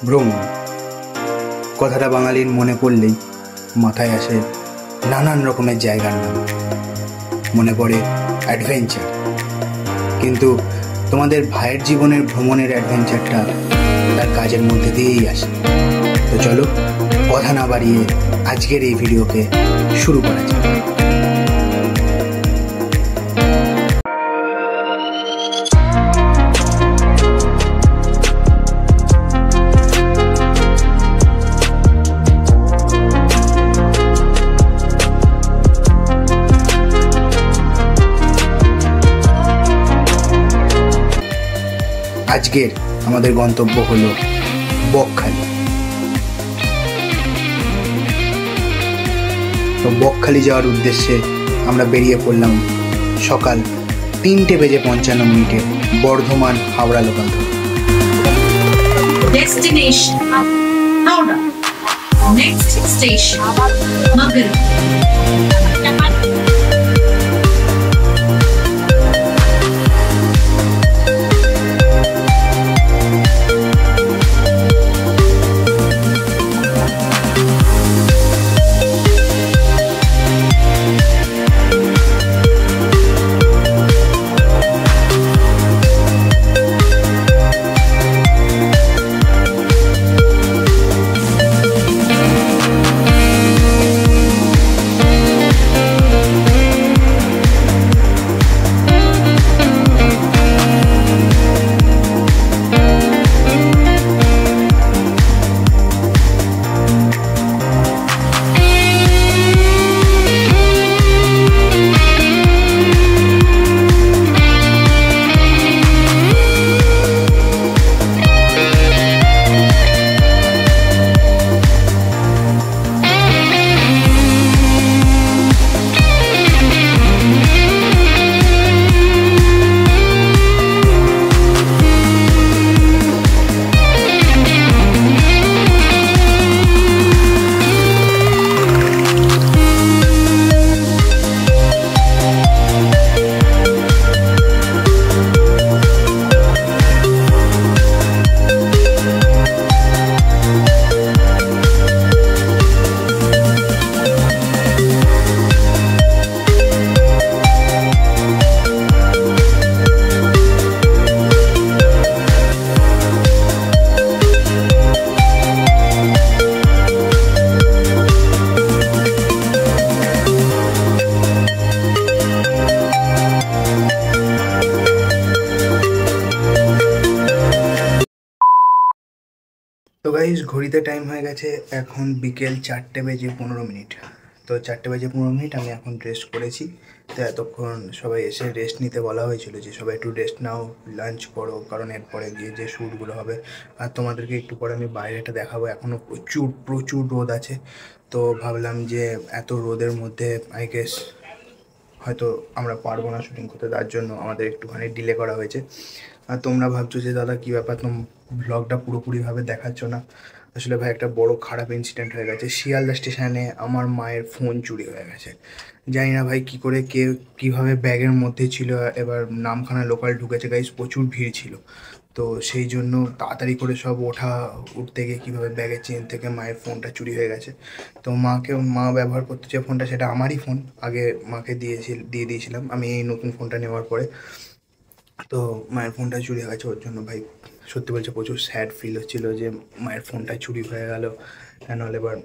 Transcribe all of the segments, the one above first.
ভ্রমণ কথাটা বাঙালির মনে পড়লেই মাথায় আসে নানান রকমের জায়গার নাম, মনে পড়ে অ্যাডভেঞ্চার। কিন্তু তোমাদের ভাইয়ের জীবনের ভ্রমণের অ্যাডভেঞ্চারটা তার কাজের মধ্যে দিয়েই আসে। তো চলো কথা না বাড়িয়ে আজকের এই ভিডিওকে শুরু করা যাক। আজকের আমাদের গন্তব্য হলো বকখালি। তো বকখালি যাওয়ার উদ্দেশ্যে আমরা বেরিয়ে পড়লাম সকাল 3:55 বর্ধমান হাওড়া লোকাল ধরে। Destination Howrah. Next station Magal. তো গাইজ ঘড়িতে টাইম হয়ে গেছে এখন বিকেল 4:15। তো 4:15 আমি এখন রেস্ট করেছি। তো এতক্ষণ সবাই এসে রেস্ট নিতে বলা হয়েছিল যে সবাই একটু রেস্ট নাও, লাঞ্চ করো, কারণ এরপরে গিয়ে যে শ্যুটগুলো হবে। আর তোমাদেরকে একটু পরে আমি বাইরেটা দেখাবো, এখনও প্রচুর প্রচুর রোদ আছে। তো ভাবলাম যে এত রোদের মধ্যে আই গেস হয়তো আমরা পারবো না শ্যুটিং করতে, তার জন্য আমাদের একটুখানি ডিলে করা হয়েছে। আর তোমরা ভাবছো যে দাদা কী ব্যাপার, তোম ব্লগটা পুরোপুরিভাবে দেখাচ্ছ না। আসলে ভাই একটা বড় খারাপ ইনসিডেন্ট হয়ে গেছে। শিয়ালদা স্টেশনে আমার মায়ের ফোন চুরি হয়ে গেছে। জানি না ভাই কী করে কে কীভাবে ব্যাগের মধ্যে ছিল। এবার নামখানা লোকাল ঢুকেছে গাইস, প্রচুর ভিড় ছিল। তো সেই জন্য তাড়াতাড়ি করে সব উঠতে গিয়ে কীভাবে ব্যাগের চেন থেকে মায়ের ফোনটা চুরি হয়ে গেছে। তো মা ব্যবহার করতে যে ফোনটা, সেটা আমারই ফোন, আগে মাকে দিয়ে দিয়েছিলাম আমি এই নতুন ফোনটা নেওয়ার পরে। তো মায়ের ফোনটা চুরি হয়ে গেছে, ওর জন্য ভাই সত্যি বলছে প্রচুর স্যাড ফিল হচ্ছিলো যে মায়ের ফোনটা চুরি হয়ে গেল অ্যান্ড অল। এবার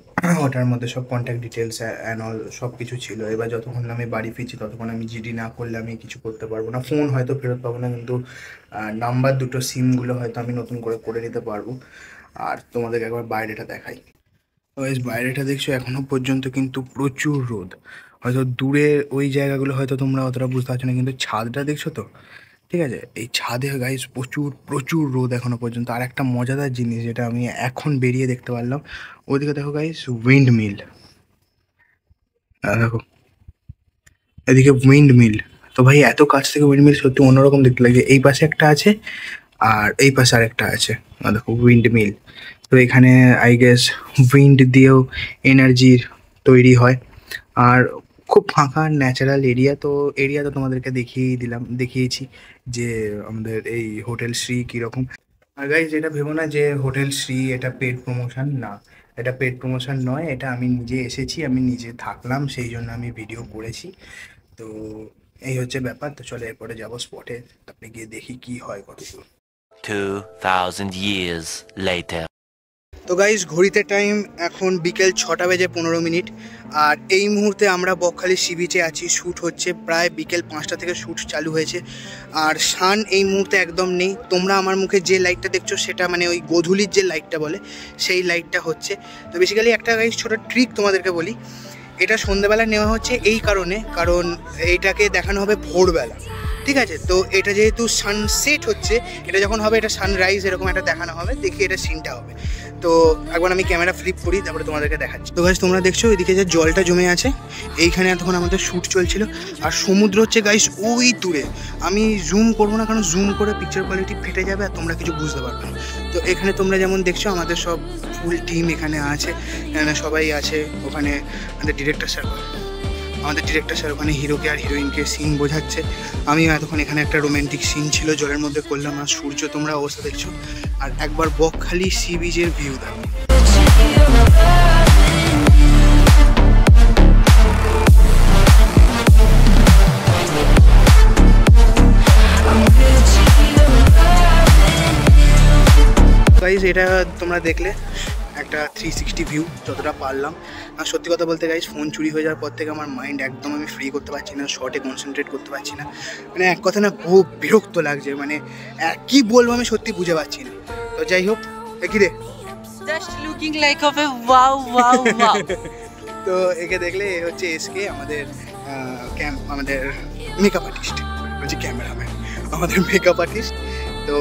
ওটার মধ্যে সব কন্ট্যাক্ট ডিটেলস অ্যান্ড অল সব কিছু ছিল। এবার যতক্ষণ আমি বাড়ি ফিরছি ততক্ষণ আমি জিডি না করলে আমি কিছু করতে পারবো না। ফোন হয়তো ফেরত পাবো না, কিন্তু নাম্বার দুটো সিমগুলো হয়তো আমি নতুন করে নিতে পারবো। আর তোমাদেরকে একবার বাইরেটা দেখাই। বাইরেটা দেখছো এখনো পর্যন্ত কিন্তু প্রচুর রোদ। হয়তো দূরে ওই জায়গাগুলো হয়তো তোমরা অতটা বুঝতে পারছো না, কিন্তু ছাদটা দেখছো তো, ঠিক আছে? এই ছাদে গাইস প্রচুর প্রচুর রোদ এখনো পর্যন্ত। আর একটা মজাদার জিনিস যেটা আমি এখন বেরিয়ে দেখতে পারলাম, ওইদিকে দেখো গাইস উইন্ড মিল। দেখো এদিকে উইন্ড মিল। তো ভাই এত কাছ থেকে উইন্ড মিল সত্যি অন্যরকম দেখতে লাগে। এই পাশে একটা আছে আর এই পাশে আরেকটা আছে। দেখো উইন্ড মিল। তো এখানে আই গেস উইন্ড দিয়েও এনার্জির তৈরি হয়। আর খুব ফাঁকা ন্যাচারাল এরিয়া। তো এরিয়া তো তোমাদেরকে দেখিয়েছি যে আমাদের এই হোটেল শ্রী কীরকম। আর গাইজ এটা ভেবো না যে হোটেল শ্রী এটা পেড প্রমোশন, না এটা পেড প্রমোশন নয়, এটা আমি নিজে এসেছি, আমি নিজে থাকলাম, সেই জন্য আমি ভিডিও করেছি। তো এই হচ্ছে ব্যাপার। তো চলো এরপরে যাবো স্পটে, তারপরে গিয়ে দেখি কি হয় কতদূর। 2000 years later. তো গাইজ ঘড়িতে টাইম এখন বিকেল 6:15। আর এই মুহূর্তে আমরা বকখালি সি বিচে আছি, শ্যুট হচ্ছে, প্রায় বিকেল 5টা থেকে শ্যুট চালু হয়েছে। আর সান এই মুহূর্তে একদম নেই, তোমরা আমার মুখে যে লাইটটা দেখছো সেটা মানে ওই গোধূলির যে লাইটটা বলে সেই লাইটটা হচ্ছে। তো বেসিক্যালি একটা গাইজ ছোটো ট্রিক তোমাদেরকে বলি, এটা সন্ধ্যেবেলা নেওয়া হচ্ছে এই কারণে, কারণ এইটাকে দেখানো হবে ভোরবেলা, ঠিক আছে? তো এটা যেহেতু সানসেট হচ্ছে, এটা যখন হবে এটা সানরাইজ এরকম একটা দেখানো হবে, দেখি এটা সিনটা হবে। তো একবার আমি ক্যামেরা ফ্লিপ করি, তারপরে তোমাদেরকে দেখাচ্ছি। তো গাইজ তোমরা দেখছো ওইদিকে যে জলটা জমে আছে, এইখানে এতক্ষণ আমাদের শ্যুট চলছিল। আর সমুদ্র হচ্ছে গাইজ ওই দূরে, আমি জুম করবো না কারণ জুম করে পিকচার কোয়ালিটি ফেটে যাবে আর তোমরা কিছু বুঝতে পারবে না। তো এখানে তোমরা যেমন দেখছো আমাদের সব ফুল টিম এখানে আছে, এখানে সবাই আছে। ওখানে আমাদের ডিরেক্টর স্যার ওখানে হিরোকে আর হিরোইনকে সিন বোঝাচ্ছে। আমিও এতক্ষণ এখানে একটা রোম্যান্টিক সিন ছিল জলের মধ্যে করলাম। আর সূর্য তোমরা অবস্থা দেখছো, আর একবার বকখালি সি বিচের ভিউ দেখো। গাইজ এটা তোমরা দেখলে একটা 360 ভিউ যতটা পারলাম। আর সত্যি কথা বলতে গাইজ ফোন চুরি হয়ে যাওয়ার পর থেকে আমার মাইন্ড একদম আমি ফ্রি করতে পারছি না, শর্টে কনসেন্ট্রেট করতে পারছি না। মানে এক কথা না, বহু বিরক্ত লাগছে, মানে কি বলবো আমি সত্যি বুঝে পাচ্ছি না। তো যাই হোক, কি রে just looking like of A wow wow wow. তো একে দেখলে এ হচ্ছে এসকে, আমাদের মেকআপ আর্টিস্ট, বলছি ক্যামেরাম্যান, আমাদের মেকআপ আর্টিস্ট। তো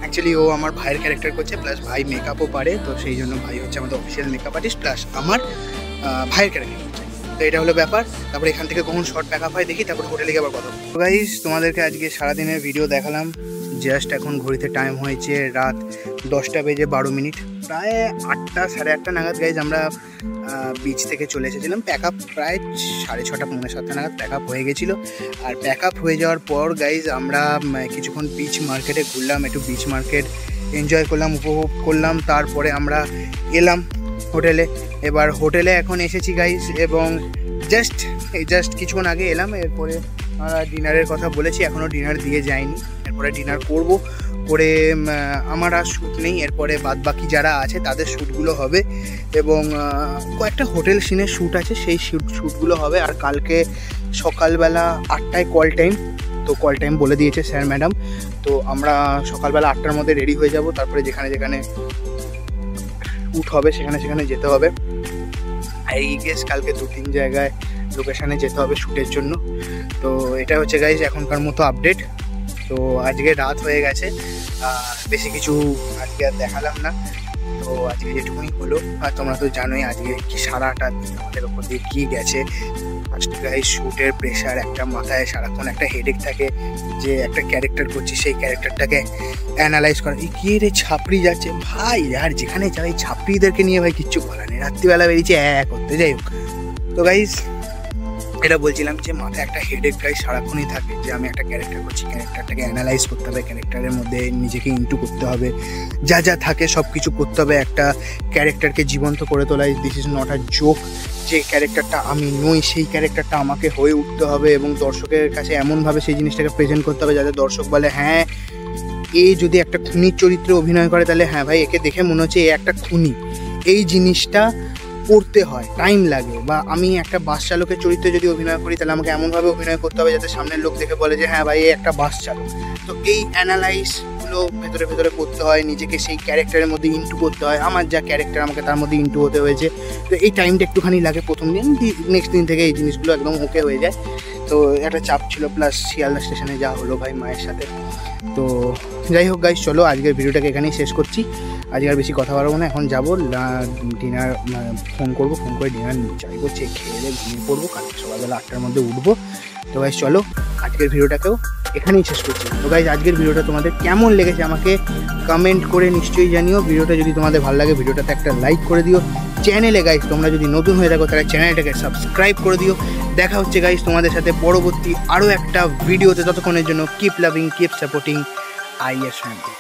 অ্যাকচুয়ালি ও আমার ভাইয়ের ক্যারেক্টার করছে, প্লাস ভাই মেকআপও পারে, তো সেই জন্য ভাই হচ্ছে আমাদের অফিসিয়াল মেকআপ আর্টিস্ট, প্লাস আমার ভাইয়ের ক্যারেক্টার করছে। তো এটা হলো ব্যাপার। তারপরে এখান থেকে কখন শর্ট প্যাকআপ হয় দেখি, তারপরে হোটেলে গিয়ে আবার কথা। তো গাইস তোমাদেরকে আজকে সারাদিনের ভিডিও দেখালাম। জাস্ট এখন ঘড়িতে টাইম হয়েছে রাত 10:12, প্রায় 8টা 8:30 নাগাদ গাইজ আমরা বিচ থেকে চলে এসেছিলাম। প্যাকআপ প্রায় 6:30 পৌনে 7টা নাগাদ প্যাকআপ হয়ে গেছিলো। আর প্যাকআপ হয়ে যাওয়ার পর গাইজ আমরা কিছুক্ষণ বিচ মার্কেটে ঘুরলাম, একটু বিচ মার্কেট এনজয় করলাম, উপভোগ করলাম। তারপরে আমরা এলাম হোটেলে। এবার হোটেলে এখন এসেছি গাইজ, এবং জাস্ট কিছুক্ষণ আগে এলাম। এরপরে আমরা ডিনারের কথা বলেছি, এখনও ডিনার দিয়ে যায়নি, এরপরে ডিনার করব। করে আমার আর শ্যুট নেই, এরপরে বাদ বাকি যারা আছে তাদের শ্যুটগুলো হবে, এবং কয়েকটা হোটেল সিনের শ্যুট আছে, সেই শ্যুটগুলো হবে। আর কালকে সকালবেলা 8টায় কল টাইম, তো কল টাইম বলে দিয়েছে স্যার ম্যাডাম। তো আমরা সকালবেলা 8টার মধ্যে রেডি হয়ে যাব, তারপরে যেখানে যেখানে শ্যুট হবে সেখানে যেতে হবে। আই গেস কালকে 2-3 জায়গায় লোকেশানে যেতে হবে শ্যুটের জন্য। তো এটা হচ্ছে গাইজ এখনকার মতো আপডেট। তো আজকে রাত হয়ে গেছে, বেশি কিছু আজকে আর দেখালাম না। তো আজকে যেটুকুনি হলো, আর তোমরা তো জানোই আজকে কি সারাটা দিন আমাদের ওপর দিয়ে কী গেছে। ফার্স্ট গাইজ শ্যুটের প্রেশার, একটা মাথায় সারাক্ষণ একটা হেডেক থাকে যে একটা ক্যারেক্টার করছি, সেই ক্যারেক্টারটাকে অ্যানালাইজ করা। এই কী রে ছাপড়ি যাচ্ছে ভাই, আর যেখানে যাই ছাপড়িদেরকে নিয়ে ভাই কিচ্ছু বলা নেই, রাত্রিবেলা বেরিয়েছে করতে। যাই হোক, তো গাইজ এটা বলছিলাম যে মাথায় একটা হেডেক গাইজ সারাক্ষণই থাকে, যে আমি একটা ক্যারেক্টার করছি, ক্যারেক্টারটাকে অ্যানালাইজ করতে হবে, ক্যারেক্টারের মধ্যে নিজেকে ইন্টু করতে হবে, যা যা থাকে সব কিছু করতে হবে, একটা ক্যারেক্টারকে জীবন্ত করে তোলা। This is not a joke, যে ক্যারেক্টারটা আমি নই সেই ক্যারেক্টারটা আমাকে হয়ে উঠতে হবে, এবং দর্শকের কাছে এমনভাবে সেই জিনিসটাকে প্রেজেন্ট করতে হবে যাতে দর্শক বলে হ্যাঁ এ যদি একটা খুনির চরিত্রে অভিনয় করে তাহলে হ্যাঁ ভাই একে দেখে মনে হচ্ছে এ একটা খুনি। এই জিনিসটা করতে হয়, টাইম লাগে। বা আমি একটা বাস চালকের চরিত্রে যদি অভিনয় করি তাহলে আমাকে এমনভাবে অভিনয় করতে হবে যাতে সামনের লোক দেখে বলে যে হ্যাঁ ভাই এ একটা বাস চালক। তো এই অ্যানালাইজগুলো ভেতরে ভেতরে করতে হয়, নিজেকে সেই ক্যারেক্টারের মধ্যে ইন্টু করতে হয়। আমার যা ক্যারেক্টার আমাকে তার মধ্যে ইন্টু হতে হয়েছে, তো এই টাইমটা একটুখানি লাগে প্রথম দিন, নেক্সট দিন থেকে এই জিনিসগুলো একদম ওকে হয়ে যায়। তো একটা চাপ ছিল, প্লাস শিয়ালদা স্টেশনে যা হলো ভাই মায়ের সাথে। তো যাই হোক গাইস, চলো আজকের ভিডিওটাকে এখানেই শেষ করছি। আজকে আর বেশি কথা বলবো না, এখন যাবো ডিনার, ফোন করে ডিনার চাইবো, খেয়ে দিয়ে ঘুমিয়ে পড়বো, কালকে সকালবেলা 8টার মধ্যে উঠবো। তো গাইস চলো আজকের ভিডিওটাকেও এখানেই শেষ করছি। তো গাইস আজকের ভিডিওটা তোমাদের কেমন লেগেছে আমাকে কমেন্ট করে নিশ্চয়ই জানিও। ভিডিওটা যদি তোমাদের ভালো লাগে ভিডিওটাতে একটা লাইক করে দিও। চ্যানেলে গাইস তোমরা যদি নতুন হয়ে থাকো তাহলে চ্যানেলটাকে সাবস্ক্রাইব করে দিও। দেখা হচ্ছে গাইস তোমাদের সাথে পরবর্তী আরও একটা ভিডিওতে। ততক্ষণের জন্য keep loving, keep supporting is family.